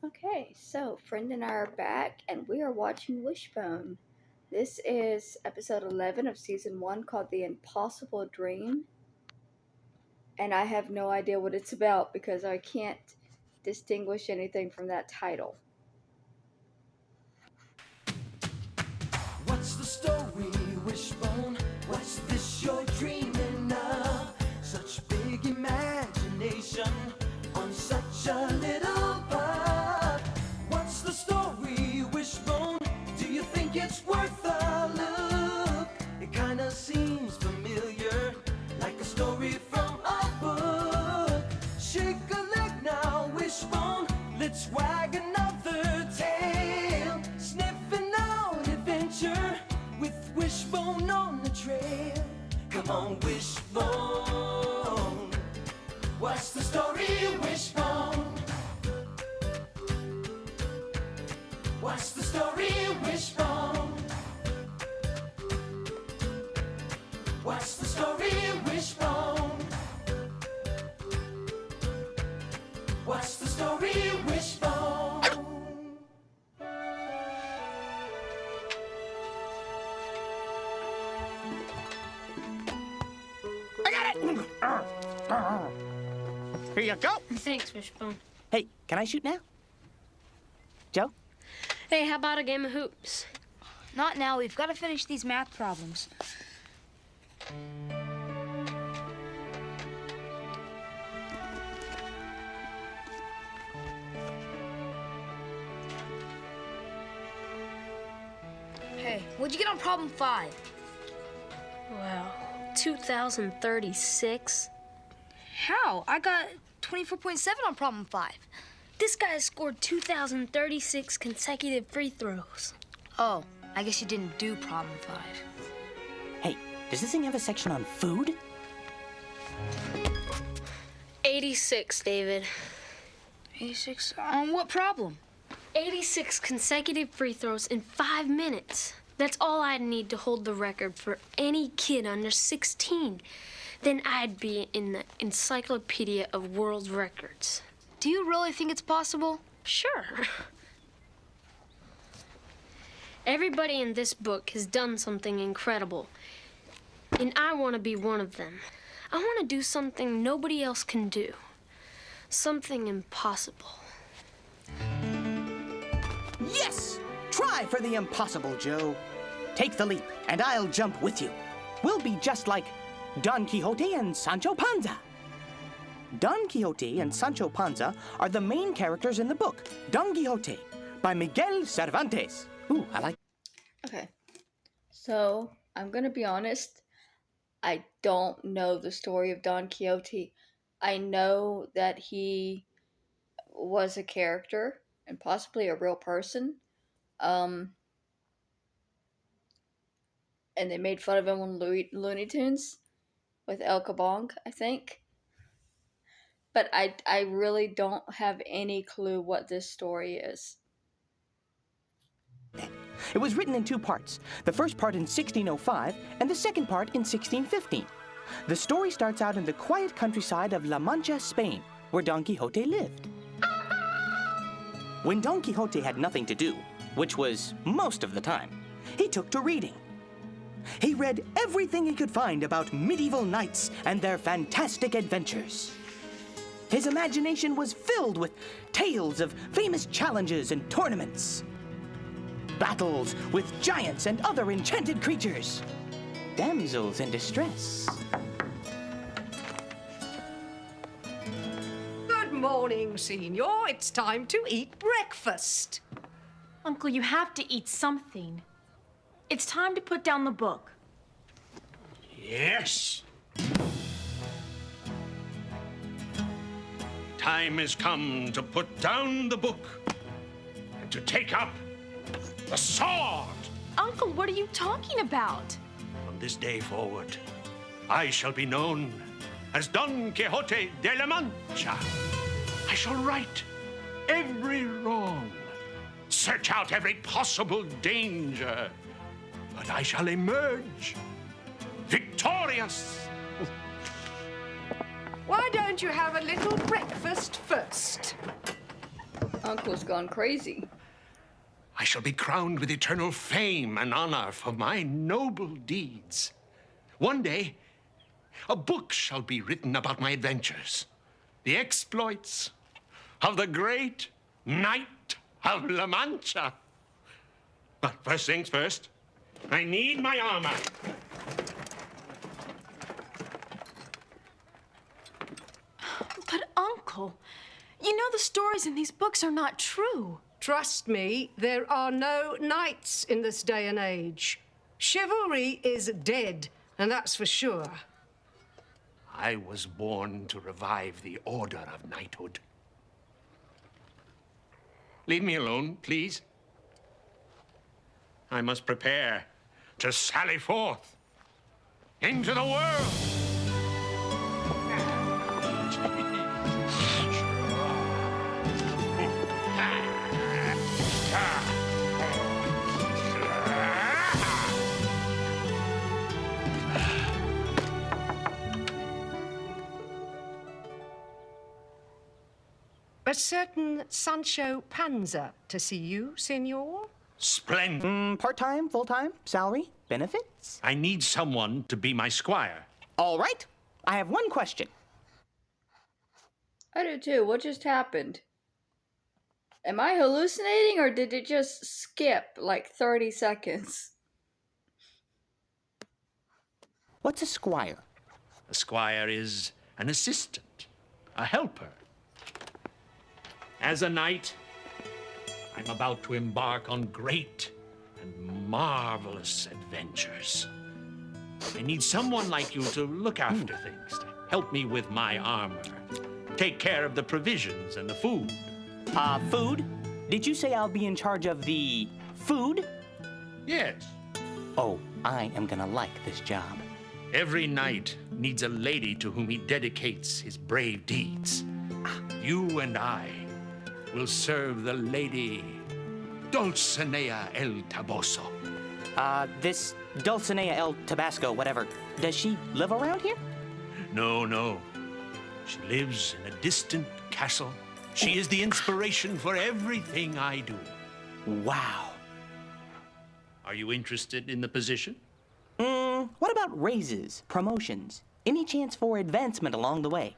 Okay, so friend and I are back, and we are watching Wishbone. This is episode 11 of season 1 called The Impossible Dream, and I have no idea what it's about because I can't distinguish anything from that title. What's the story, Wishbone? What's this you're dreaming of? Such big imagination on such a little bud. What's the story, Wishbone? Do you think it's worth a look? It kinda seems familiar, like a story from a book. Shake a leg now, Wishbone. Let's wag another tail. Sniffing out adventure with Wishbone on the trail. Come on, Wishbone. What's the story, Wishbone? What's the story, Wishbone? What's the story, Wishbone? What's the story, Wishbone? I got it! Here you go. Thanks, Wishbone. Hey, can I shoot now? Joe? Hey, how about a game of hoops? Not now. We've got to finish these math problems. Hey, what'd you get on problem 5? Wow, 2036? How? I got 24.7 on problem 5. This guy has scored 2036 consecutive free throws. Oh, I guess you didn't do problem 5. Hey, does this thing have a section on food? 86, David. 86? On what problem? 86 consecutive free throws in 5 minutes. That's all I'd need to hold the record for any kid under 16. Then I'd be in the Encyclopedia of World Records. Do you really think it's possible? Sure. Everybody in this book has done something incredible, and I want to be one of them. I want to do something nobody else can do. Something impossible. Yes! Try for the impossible, Joe. Take the leap, and I'll jump with you. We'll be just like Don Quixote and Sancho Panza. Don Quixote and Sancho Panza are the main characters in the book, Don Quixote, by Miguel Cervantes. Ooh, I like. Okay, so I'm gonna be honest, I don't know the story of Don Quixote. I know that he was a character and possibly a real person. And they made fun of him on Looney Tunes with El Kabong, I think. But I really don't have any clue what this story is. It was written in 2 parts, the first part in 1605 and the second part in 1615. The story starts out in the quiet countryside of La Mancha, Spain, where Don Quixote lived. When Don Quixote had nothing to do, which was most of the time, he took to reading. He read everything he could find about medieval knights and their fantastic adventures. His imagination was filled with tales of famous challenges and tournaments, battles with giants and other enchanted creatures, damsels in distress. Good morning, Senor. It's time to eat breakfast. Uncle, you have to eat something. It's time to put down the book. Yes. Time has come to put down the book and to take up the sword. Uncle, what are you talking about? From this day forward, I shall be known as Don Quixote de la Mancha. I shall right every wrong, search out every possible danger, but I shall emerge victorious. Why don't you have a little breakfast first? Uncle's gone crazy. I shall be crowned with eternal fame and honor for my noble deeds. One day, a book shall be written about my adventures, the exploits of the great Knight of La Mancha. But first things first, I need my armor. But, Uncle, you know the stories in these books are not true. Trust me, there are no knights in this day and age. Chivalry is dead, and that's for sure. I was born to revive the order of knighthood. Leave me alone, please. I must prepare to sally forth into the world. A certain Sancho Panza to see you, senor. Splendid. Part-time, full-time, salary, benefits? I need someone to be my squire. All right. I have one question. I do too. What just happened? Am I hallucinating or did it just skip like 30 seconds? What's a squire? A squire is an assistant, a helper. As a knight, I'm about to embark on great and marvelous adventures. I need someone like you to look after things, to help me with my armor, take care of the provisions and the food. Food? Did you say I'll be in charge of the food? Yes. Oh, I am gonna like this job. Every knight needs a lady to whom he dedicates his brave deeds. You and I will serve the lady Dulcinea el Toboso. This Dulcinea el Tabasco, whatever, does she live around here? No. She lives in a distant castle. She is the inspiration for everything I do. Wow. Are you interested in the position? What about raises, promotions? Any chance for advancement along the way?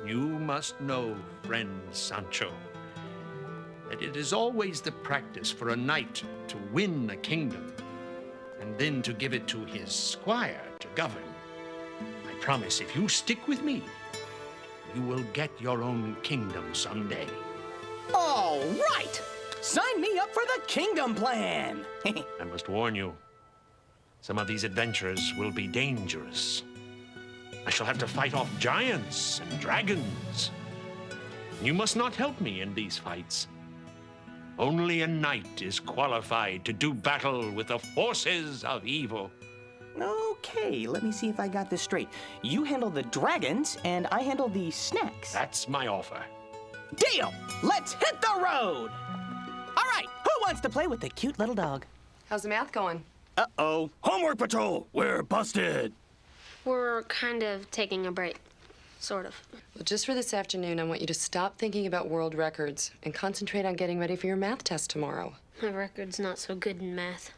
You must know, friend Sancho, that it is always the practice for a knight to win a kingdom and then to give it to his squire to govern. I promise if you stick with me, you will get your own kingdom someday. All right! Sign me up for the kingdom plan! I must warn you, some of these adventures will be dangerous. I shall have to fight off giants and dragons. You must not help me in these fights. Only a knight is qualified to do battle with the forces of evil. Okay, let me see if I got this straight. You handle the dragons, and I handle the snacks. That's my offer. Deal! Let's hit the road! All right, who wants to play with the cute little dog? How's the math going? Uh-oh. Homework patrol! We're busted! We're kind of taking a break. Sort of. Well, just for this afternoon, I want you to stop thinking about world records and concentrate on getting ready for your math test tomorrow. My record's not so good in math.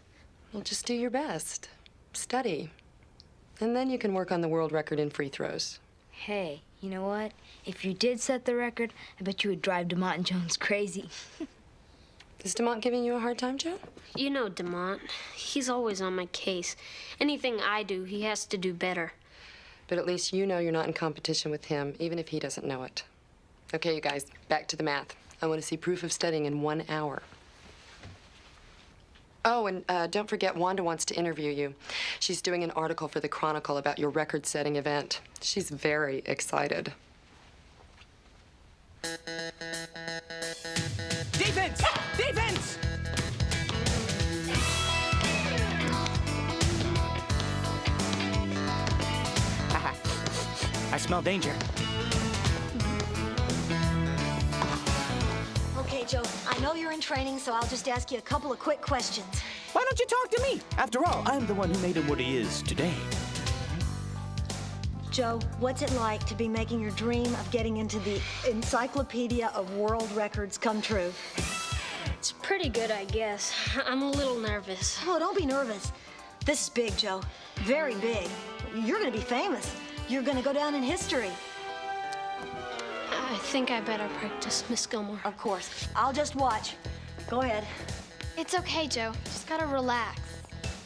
Well, just do your best. Study. And then you can work on the world record in free throws. Hey, you know what? If you did set the record, I bet you would drive DeMont and Jones crazy. Is DeMont giving you a hard time, Joe? You know DeMont. He's always on my case. Anything I do, he has to do better. But at least you know you're not in competition with him, even if he doesn't know it. Okay, you guys, back to the math. I want to see proof of studying in 1 hour. Oh, and don't forget, Wanda wants to interview you. She's doing an article for the Chronicle about your record-setting event. She's very excited. Defense! Defense! I smell danger. Okay, Joe, I know you're in training, so I'll just ask you a couple of quick questions. Why don't you talk to me? After all, I'm the one who made him what he is today. Joe, what's it like to be making your dream of getting into the Encyclopedia of World Records come true? It's pretty good, I guess. I'm a little nervous. Oh, don't be nervous. This is big, Joe. Very big. You're gonna be famous. You're gonna go down in history. I think I better practice, Miss Gilmore. Of course. I'll just watch. Go ahead. It's okay, Joe. Just gotta relax.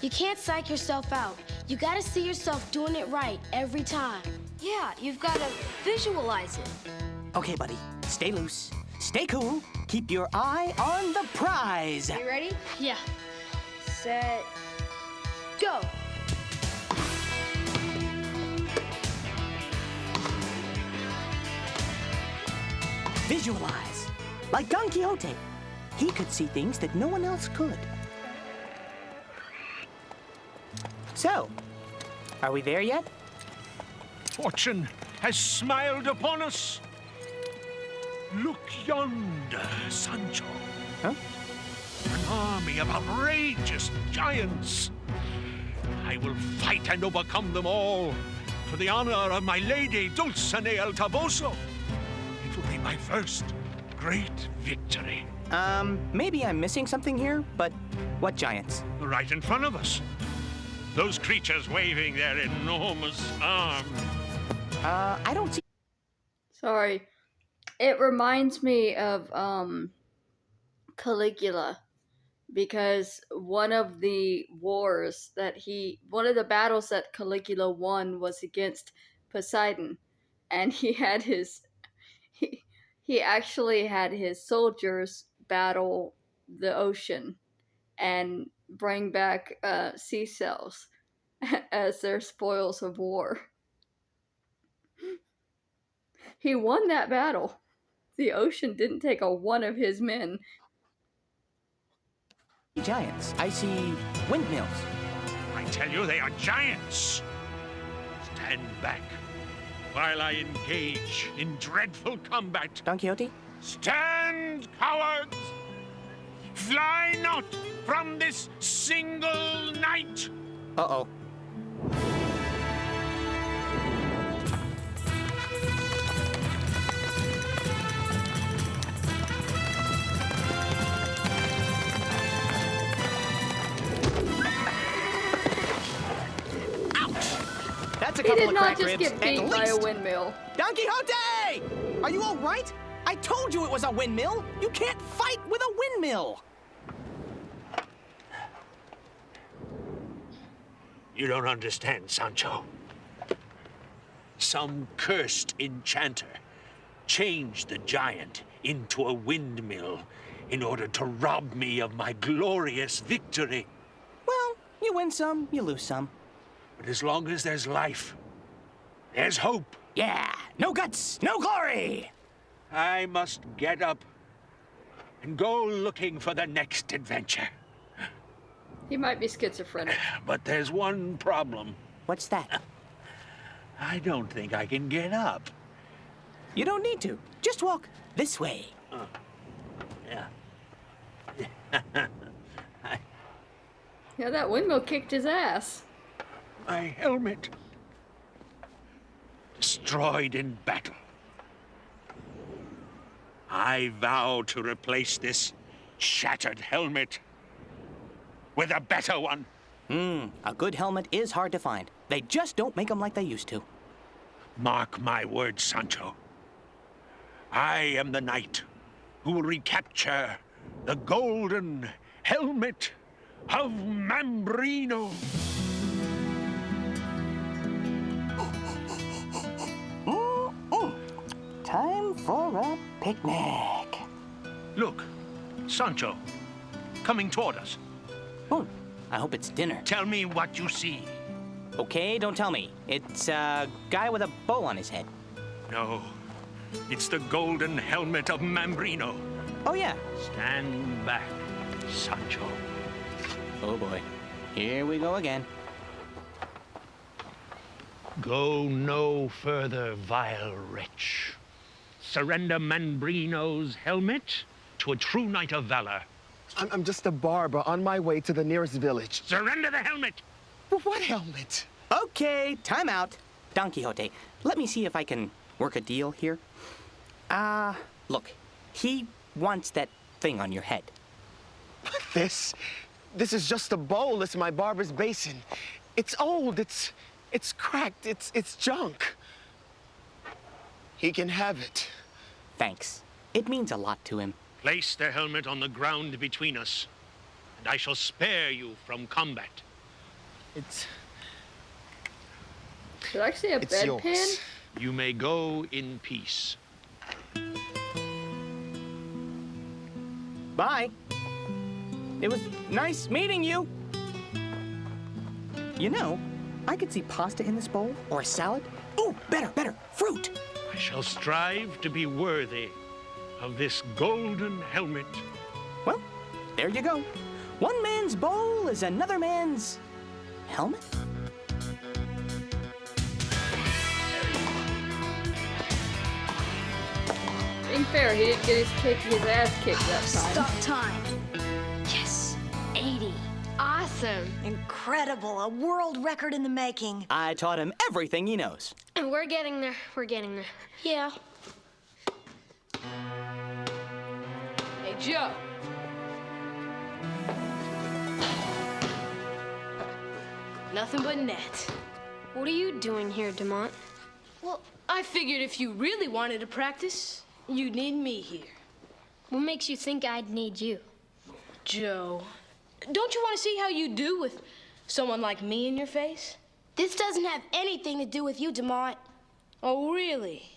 You can't psych yourself out. You gotta see yourself doing it right every time. Yeah, you've gotta visualize it. Okay, buddy. Stay loose. Stay cool. Keep your eye on the prize. You ready? Yeah. Set. Go. Visualize. Like Don Quixote. He could see things that no one else could. So, are we there yet? Fortune has smiled upon us. Look yonder, Sancho. Huh? An army of outrageous giants. I will fight and overcome them all for the honor of my lady Dulcinea el Toboso. It will be my first great victory. Maybe I'm missing something here, but what giants? Right in front of us. Those creatures waving their enormous arms. I don't see... Sorry. It reminds me of Caligula, because one of the battles that Caligula won was against Poseidon, and he actually had his soldiers battle the ocean and bring back sea cells as their spoils of war. He won that battle. The ocean didn't take a one of his men. Giants. I see windmills. I tell you, they are giants. Stand back while I engage in dreadful combat. Don Quixote? Stand, cowards! Fly not from this single night! Uh-oh. That's a He couple did of not cracked just ribs, get beat at by a least. windmill. Don Quixote! Are you all right? I told you it was a windmill. You can't fight with a windmill. You don't understand, Sancho. Some cursed enchanter changed the giant into a windmill in order to rob me of my glorious victory. Well, you win some, you lose some. But as long as there's life, there's hope. Yeah, no guts, no glory. I must get up and go looking for the next adventure. He might be schizophrenic. But there's one problem. What's that? I don't think I can get up. You don't need to. Just walk this way. Yeah. Yeah, that windmill kicked his ass. My helmet. Destroyed in battle. I vow to replace this shattered helmet with a better one. A good helmet is hard to find. They just don't make them like they used to. Mark my words, Sancho. I am the knight who will recapture the golden helmet of Mambrino. Time for a picnic. Look, Sancho, coming toward us. Oh, I hope it's dinner. Tell me what you see. Okay, don't tell me. It's a guy with a bow on his head. No, it's the golden helmet of Mambrino. Oh, yeah. Stand back, Sancho. Oh, boy. Here we go again. Go no further, vile wretch. Surrender Mambrino's helmet to a true knight of valor. I'm just a barber on my way to the nearest village. Surrender the helmet! But what helmet? Okay, time out. Don Quixote, let me see if I can work a deal here. Look, he wants that thing on your head. This is just a bowl. It's my barber's basin. It's old. It's cracked. It's junk. He can have it. Thanks. It means a lot to him. Place the helmet on the ground between us, and I shall spare you from combat. It's actually a bedpan? yours. You may go in peace. Bye. It was nice meeting you. You know, I could see pasta in this bowl, or a salad. Ooh, better, fruit. I shall strive to be worthy of this golden helmet. Well, there you go. One man's bowl is another man's helmet? Being fair, he didn't get his ass kicked that time. Stop time. Yes, 80. Awesome. Incredible. A world record in the making. I taught him everything he knows. And we're getting there. We're getting there. Yeah. Hey, Joe. Nothing but net. What are you doing here, Demont? Well, I figured if you really wanted to practice, you'd need me here. What makes you think I'd need you? Joe, don't you want to see how you do with someone like me in your face? This doesn't have anything to do with you, Demont. Oh, really?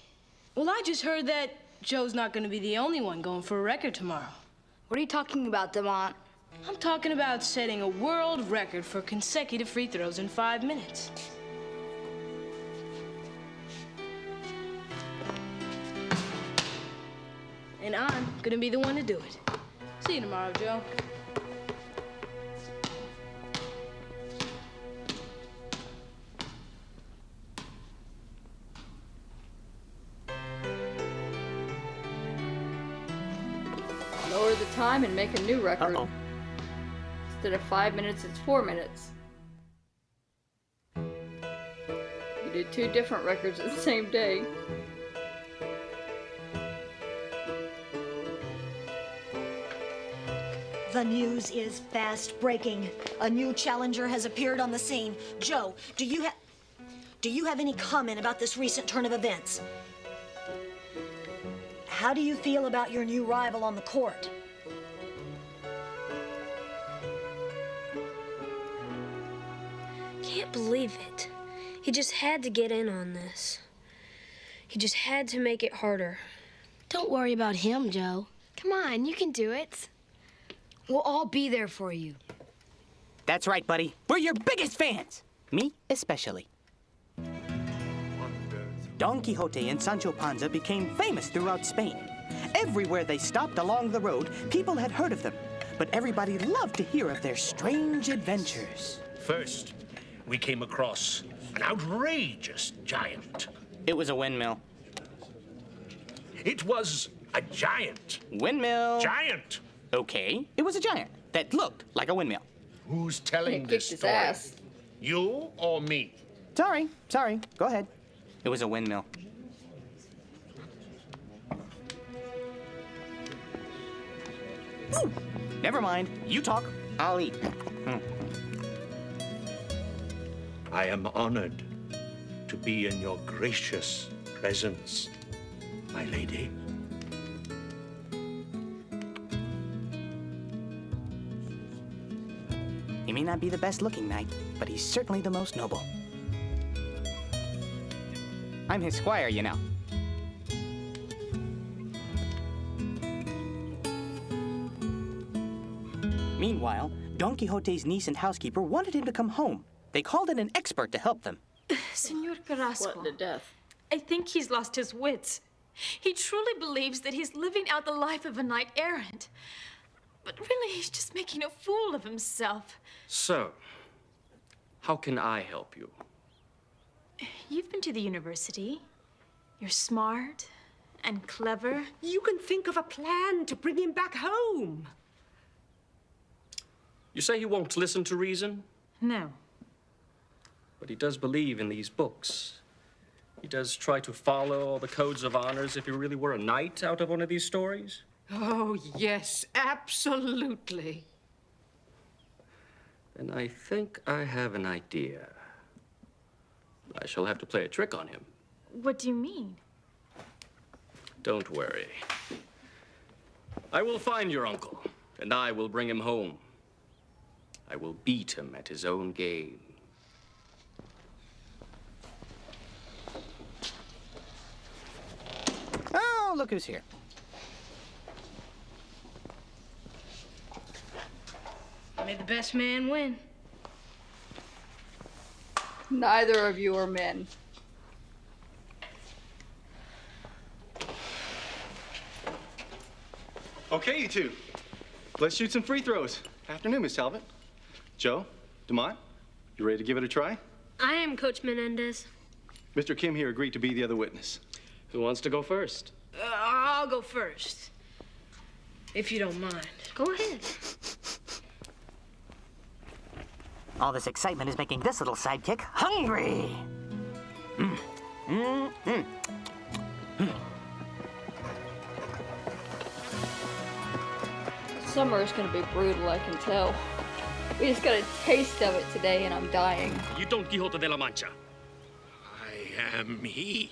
Well, I just heard that Joe's not going to be the only one going for a record tomorrow. What are you talking about, Demont? I'm talking about setting a world record for consecutive free throws in 5 minutes. And I'm gonna be the one to do it. See you tomorrow, Joe. Lower the time and make a new record. Uh-oh. Instead of 5 minutes, it's 4 minutes. You did 2 different records at the same day. The news is fast breaking. A new challenger has appeared on the scene. Joe, do you have any comment about this recent turn of events? How do you feel about your new rival on the court? Can't believe it. He just had to get in on this. He just had to make it harder. Don't worry about him, Joe. Come on, you can do it. We'll all be there for you. That's right, buddy. We're your biggest fans. Me especially. Don Quixote and Sancho Panza became famous throughout Spain. Everywhere they stopped along the road, people had heard of them. But everybody loved to hear of their strange adventures. First, we came across an outrageous giant. It was a windmill. It was a giant. Windmill. Giant! Okay, it was a giant that looked like a windmill. Who's telling He this kicked his story? ass. You or me? Sorry. Go ahead. It was a windmill. Ooh, never mind. You talk. I'll eat. I am honored to be in your gracious presence, my lady. He may not be the best looking knight, but he's certainly the most noble. I'm his squire, you know. Meanwhile, Don Quixote's niece and housekeeper wanted him to come home. They called in an expert to help them. Senor Carrasco, What to death? I think he's lost his wits. He truly believes that he's living out the life of a knight errant. But really, he's just making a fool of himself. So, how can I help you? You've been to the university. You're smart and clever. You can think of a plan to bring him back home. You say he won't listen to reason, No. but he does believe in these books. He does try to follow all the codes of honor as if he really were a knight out of one of these stories? Oh, yes, absolutely. Then I think I have an idea. I shall have to play a trick on him. What do you mean? Don't worry. I will find your uncle, and I will bring him home. I will beat him at his own game. Oh, look who's here. May the best man win. Neither of you are men. Okay, you two. Let's shoot some free throws. Afternoon, Miss Talbot. Joe, Demont, you ready to give it a try? I am Coach Menendez. Mr. Kim here agreed to be the other witness. Who wants to go first? I'll go first. If you don't mind. Go ahead. All this excitement is making this little sidekick hungry. Summer is going to be brutal, I can tell. We just got a taste of it today and I'm dying. You Don Quixote de la Mancha. I am he.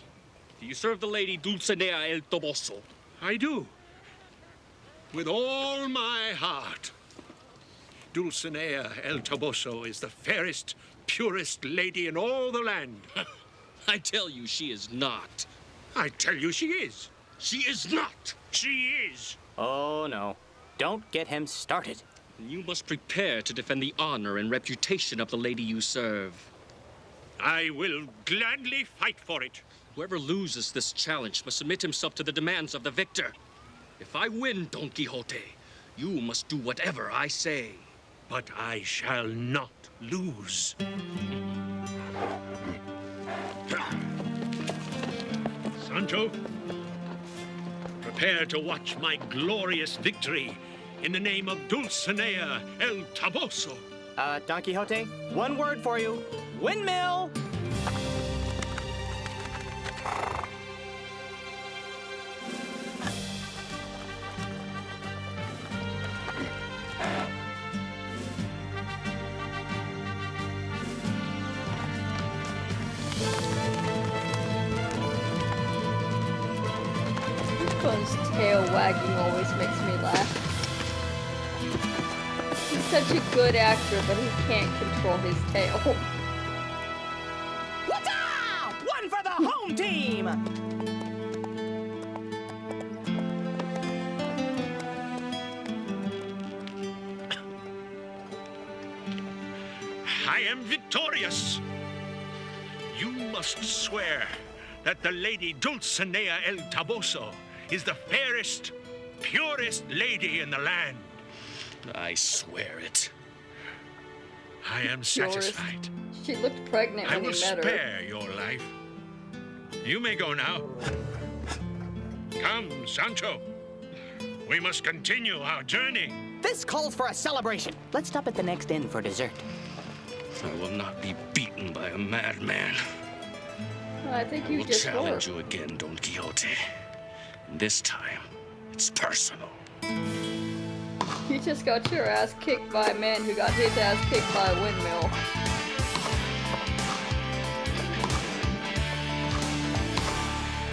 Do you serve the lady Dulcinea el Toboso? I do. With all my heart. Dulcinea el Toboso is the fairest, purest lady in all the land. I tell you, she is not. I tell you she is. She is not. She is. Oh, no. Don't get him started. You must prepare to defend the honor and reputation of the lady you serve. I will gladly fight for it. Whoever loses this challenge must submit himself to the demands of the victor. If I win, Don Quixote, you must do whatever I say. But I shall not lose. Sancho, prepare to watch my glorious victory in the name of Dulcinea el Toboso. Don Quixote, one word for you. Windmill! Wishbone's tail wagging always makes me laugh. He's such a good actor, but he can't control his tail. What's-up? One for the home team! I am victorious. You must swear that the lady Dulcinea el Toboso is the fairest, purest lady in the land. I swear it. I am satisfied. She looked pregnant I when will he met her. spare your life. You may go now. Come, Sancho. We must continue our journey. This calls for a celebration. Let's stop at the next inn for dessert. I will not be beaten by a madman. I think I you will just challenge were. you again, Don Quixote. And this time, it's personal. You just got your ass kicked by a man who got his ass kicked by a windmill.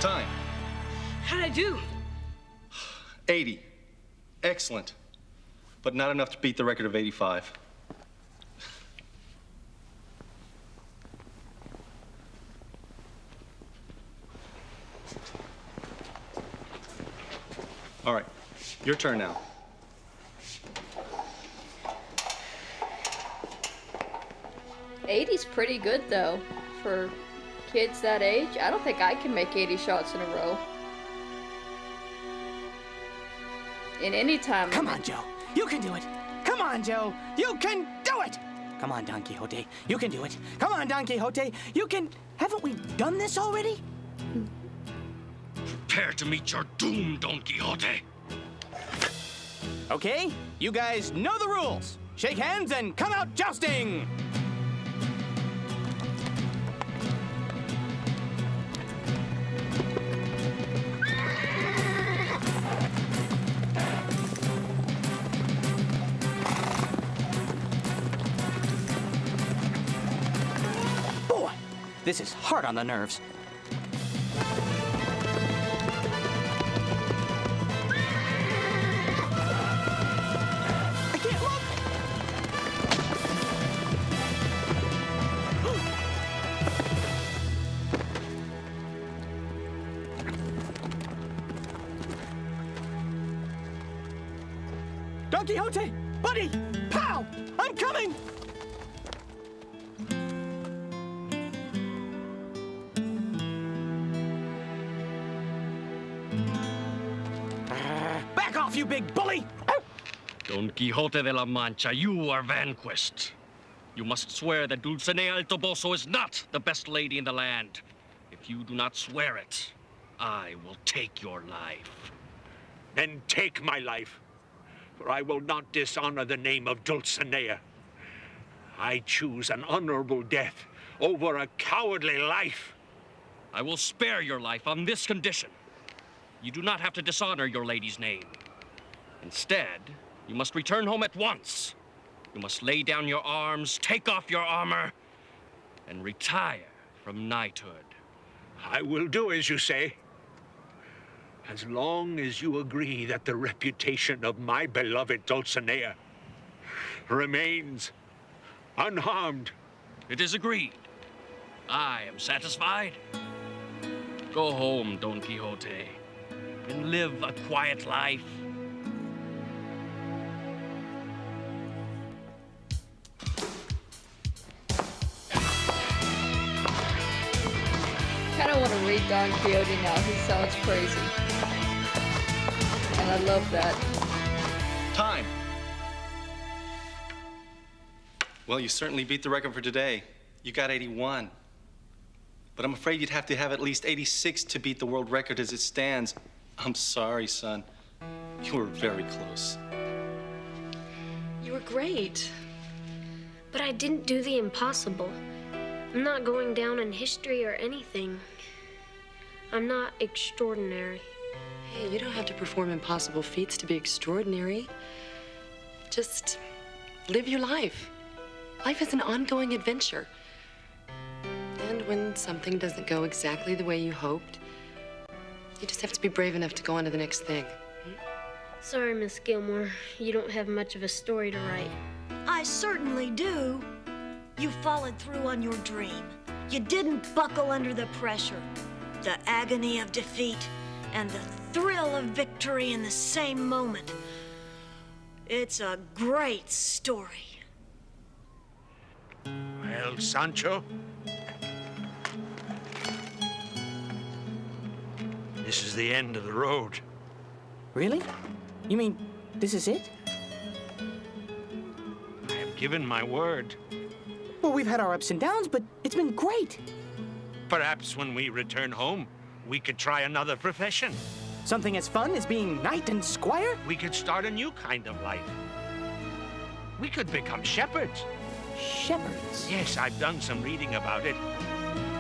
Time. How'd I do? 80. Excellent. But not enough to beat the record of 85. All right, your turn now. '80's pretty good though for kids that age. I don't think I can make 80 shots in a row. In any time. Come on, Joe. You can do it. Come on, Joe. You can do it. Come on, Don Quixote. You can do it. Come on, Don Quixote. You can... Haven't we done this already? Prepare to meet your doom, Don Quixote. Okay, you guys know the rules. Shake hands and come out jousting. This is hard on the nerves. I can't look! Don Quixote! Buddy! Pow! I'm coming! Back off, you big bully! Don Quixote de la Mancha, you are vanquished. You must swear that Dulcinea el Toboso is not the best lady in the land. If you do not swear it, I will take your life. Then take my life, for I will not dishonor the name of Dulcinea. I choose an honorable death over a cowardly life. I will spare your life on this condition. You do not have to dishonor your lady's name. Instead, you must return home at once. You must lay down your arms, take off your armor, and retire from knighthood. I will do as you say, as long as you agree that the reputation of my beloved Dulcinea remains unharmed. It is agreed. I am satisfied. Go home, Don Quixote, and live a quiet life. Kind of want to read Don Quixote now. He sounds crazy. And I love that. Time. Well, you certainly beat the record for today. You got 81. But I'm afraid you'd have to have at least 86 to beat the world record as it stands. I'm sorry, son. You were very close. You were great. But I didn't do the impossible. I'm not going down in history or anything. I'm not extraordinary. Hey, you don't have to perform impossible feats to be extraordinary. Just live your life. Life is an ongoing adventure. And when something doesn't go exactly the way you hoped, you just have to be brave enough to go on to the next thing. Sorry, Miss Gilmore. You don't have much of a story to write. I certainly do. You followed through on your dream. You didn't buckle under the pressure. The agony of defeat and the thrill of victory in the same moment. It's a great story. Well, Sancho, this is the end of the road. Really? You mean this is it? I have given my word. Well, we've had our ups and downs, but it's been great. Perhaps when we return home, we could try another profession. Something as fun as being knight and squire? We could start a new kind of life. We could become shepherds. Shepherds? Yes, I've done some reading about it.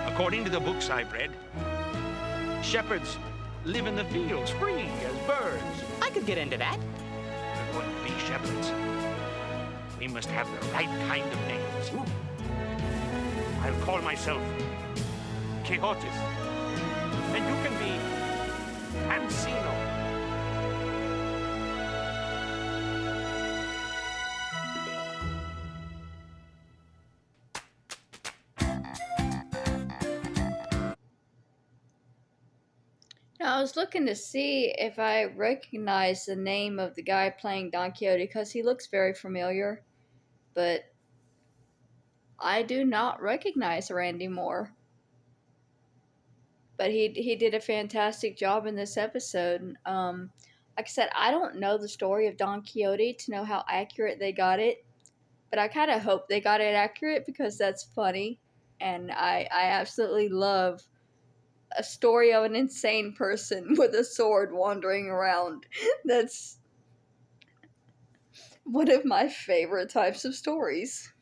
According to the books I've read, shepherds live in the fields free as birds. I could get into that. We wouldn't be shepherds. We must have the right kind of names. Ooh. I'll call myself Quixote. And you can be Ancino. Now, I was looking to see if I recognize the name of the guy playing Don Quixote because he looks very familiar, but I do not recognize Randy Moore. But he did a fantastic job in this episode. Like I said, I don't know the story of Don Quixote to know how accurate they got it, but I kind of hope they got it accurate because that's funny, and I absolutely love a story of an insane person with a sword wandering around. That's one of my favorite types of stories.